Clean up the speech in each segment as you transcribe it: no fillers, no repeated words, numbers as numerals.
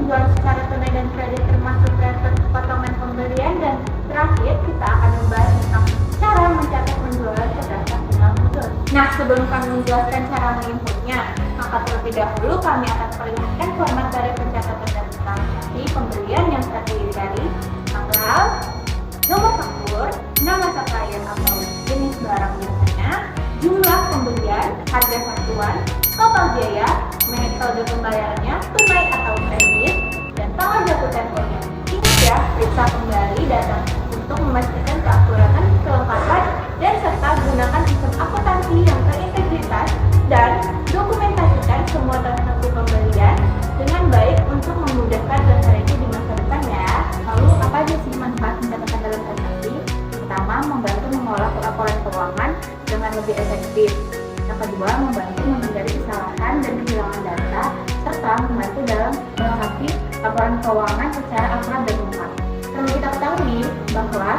penjualan secara tunai dan kredit termasuk return potongan pembelian, dan terakhir kita akan membahas tentang cara mencatat penjualan berdasarkan jurnal khusus. Nah, sebelum kami menjelaskan cara menginputnya, maka terlebih dahulu kami akan perlihatkan format dari pencatatan dan transaksi pembelian yang terdiri dari tanggal, nomor faktur, nama supplier atau jenis barang biasanya, jumlah pembelian, harga satuan, total biaya, metode pembayarannya, tunai atau kredit, dan tanggal jatuh temponya. Ingat ya, periksa kembali data untuk memastikan keakuratan, kelengkapan, dan serta gunakan sistem akuntansi yang terintegritas dan dokumentasikan semua transaksi pembelian dengan baik untuk memudahkan transparansi di masa depan ya. Lalu apa aja sih manfaat pencatatan dalam transaksi? Pertama, membantu mengolah laporan keuangan dengan lebih efektif. Yang kedua, membantu menghindari kesalahan dan kehilangan data, serta membantu dalam melengkapi laporan keuangan secara akurat dan lengkap. Perlu kita ketahui bahwa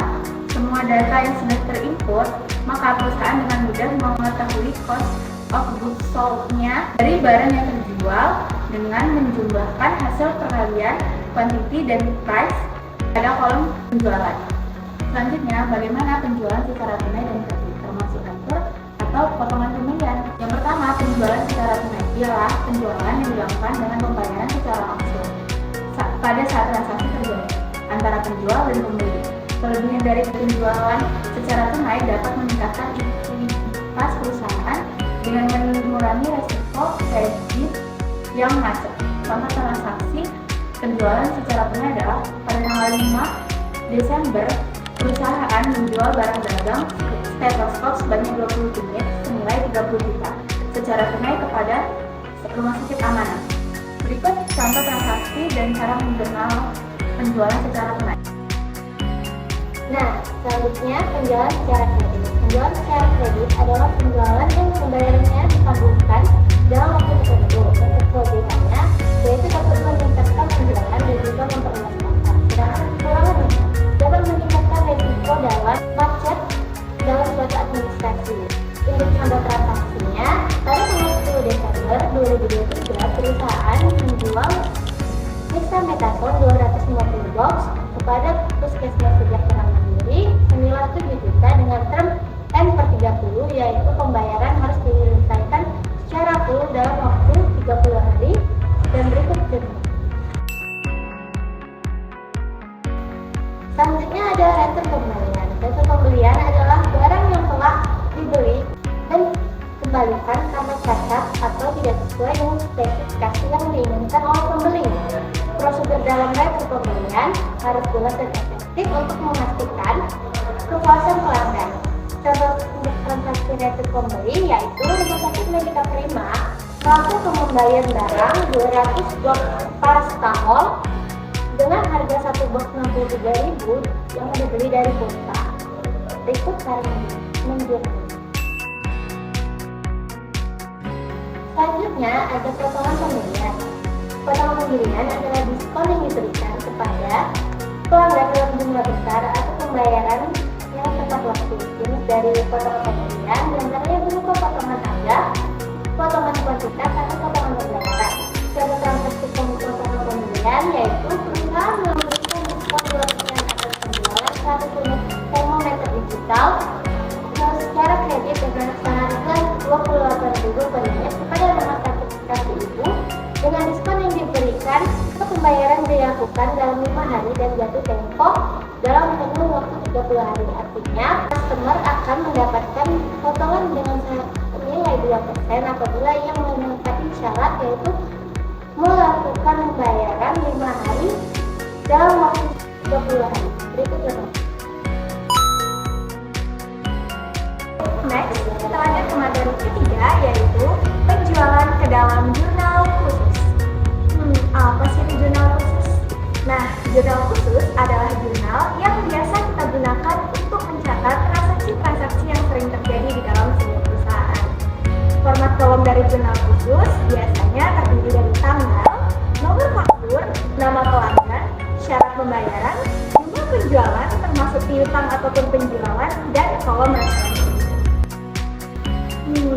semua data yang sudah terinput, maka perusahaan dengan mudah mengetahui cost of goods sold-nya dari barang yang terjual dengan menjumlahkan hasil perkalian quantity dan price pada kolom penjualan. Selanjutnya, bagaimana penjualan secara tunai dan kredit termasuk retur atau potongan pembelian. Yang pertama, penjualan secara tunai ialah penjualan yang dilakukan dengan pembayaran secara langsung pada saat transaksi terjadi antara penjual dan pembeli. Kelebihan dari penjualan secara tunai dapat meningkatkan likuiditas perusahaan dengan mengurangi resiko kredit yang macet. Contoh transaksi penjualan secara tunai adalah pada tanggal 5 Desember perusahaan menjual barang dagang stetoskop sebanyak 20 unit senilai 30 juta secara tunai kepada rumah sakit Amanah. Berikut contoh transaksi dan cara menjurnal penjualan secara tunai. Nah, selanjutnya penjualan secara kredit. Penjualan secara kredit adalah penjualan yang pembayarannya ditangguhkan dalam waktu tertentu. Untuk kelebihannya, yaitu dapat meningkatkan penjualan dan juga memperluas pasar. Sedangkan kekurangannya dapat meningkatkan risiko dalam macet dalam suatu administrasi. Untuk contoh transaksinya, pada tanggal 10 Desember 2023, perusahaan menjual dexamethasone 250 box kepada Puskesmas Sejahtera Mandiri senilai 7 juta dengan term N/30, yaitu pembayaran harus diselesaikan secara full dalam waktu 30 hari dan berikut contoh. Selanjutnya ada return pembelian. Return pembelian adalah barang yang telah dibeli dan kembalikan karena cacat atau tidak sesuai dengan spesifikasi yang diinginkan oleh pembeli. Prosedur dalam return pembelian harus jelas dan efektif untuk memastikan kepuasan pelanggan. Contoh untuk transaksi return pembeli yaitu Rumah Sakit Medika Prima melakukan pembelian barang 200 box paracetamol dengan harga 1 box 63.000 yang dibeli dari kota. Berikut cara menjurnal. Selanjutnya ada potongan pembelian. Potongan pembelian adalah diskon yang diberikan kepada pelanggan dalam jumlah besar atau pembayaran yang tepat waktu. Jenis dari potongan pembelian diantaranya berupa potongan harga, potongan kuantitas, atau potongan pembayaran. Contoh transaksi potongan pembelian yaitu perusahaan memberikan diskon 2% atas penjualan 100 unit termometer digital secara kredit dengan seharga 28.000 per unit kepada rumah sakit Kasih Ibu dengan diskon yang diberikan untuk pembayaran dilakukan dalam 5 hari dan jatuh tempo dalam kurun waktu 30 hari. Artinya, customer akan mendapatkan potongan dengan nilai 2% apabila ia melengkapi syarat yaitu melakukan pembayaran 5 hari dalam waktu 30 hari. Berikut contoh. Next, kita lanjut ke materi ketiga yaitu penjualan ke dalam jurnal khusus. Apa sih jurnal khusus? Nah, jurnal khusus adalah jurnal yang biasa kita gunakan untuk mencatat transaksi-transaksi yang sering terjadi di dalam sebuah perusahaan. Format kolom dari jurnal khusus biasanya terdiri dari tanggal, nomor faktur, nama pelanggan, syarat pembayaran, jumlah penjualan termasuk piutang ataupun penjualan, dan kolom referensi.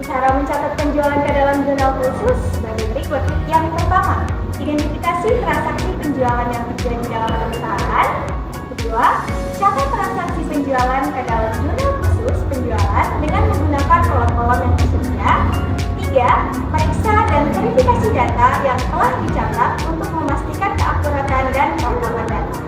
Cara mencatat penjualan ke dalam jurnal khusus bagi berikut. Yang pertama, identifikasi transaksi penjualan yang terjadi dalam perusahaan. Kedua, catat transaksi penjualan ke dalam jurnal khusus penjualan dengan menggunakan kolom-kolom yang tersedia. Tiga, periksa dan verifikasi data yang telah dicatat untuk memastikan keakuratan dan kelengkapan data.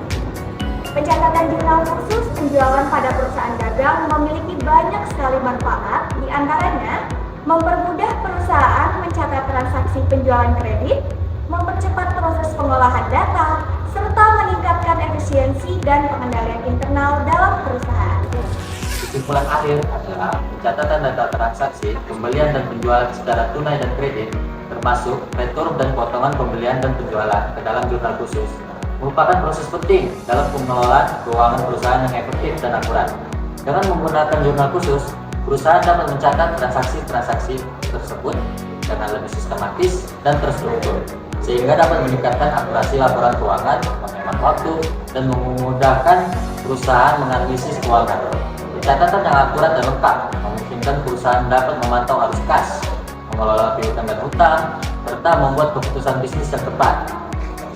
Pencatatan jurnal khusus penjualan pada perusahaan dagang memiliki banyak sekali manfaat, di antaranya mempermudah perusahaan mencatat transaksi penjualan kredit, mempercepat proses pengolahan data, serta meningkatkan efisiensi dan pengendalian internal dalam perusahaan. Kesimpulan akhir adalah pencatatan data transaksi pembelian dan penjualan secara tunai dan kredit, termasuk retur dan potongan pembelian dan penjualan ke dalam jurnal khusus, merupakan proses penting dalam pengelolaan keuangan perusahaan yang efektif dan akurat. Dengan menggunakan jurnal khusus, perusahaan dapat mencatat transaksi-transaksi tersebut dengan lebih sistematis dan terstruktur, sehingga dapat meningkatkan akurasi laporan keuangan, menghemat waktu, dan memudahkan perusahaan menganalisis keuangan. Catatan yang akurat dan lengkap memungkinkan perusahaan dapat memantau arus kas, mengelola piutang dan hutang, serta membuat keputusan bisnis yang tepat.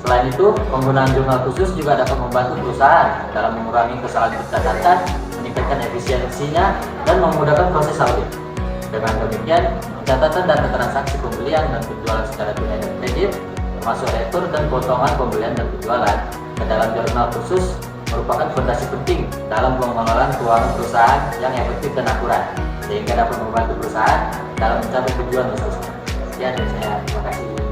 Selain itu, penggunaan jurnal khusus juga dapat membantu perusahaan dalam mengurangi kesalahan pencatatan, meningkatkan efisiensinya, dan memudahkan proses audit. Dengan demikian, catatan data transaksi pembelian dan penjualan secara tunai dan kredit, termasuk retur dan potongan pembelian dan penjualan ke dalam jurnal khusus merupakan fondasi penting dalam pengelolaan keuangan perusahaan yang efektif dan akurat, sehingga dapat membantu perusahaan dalam mencapai tujuan khususnya. Sekian dari saya, terima kasih.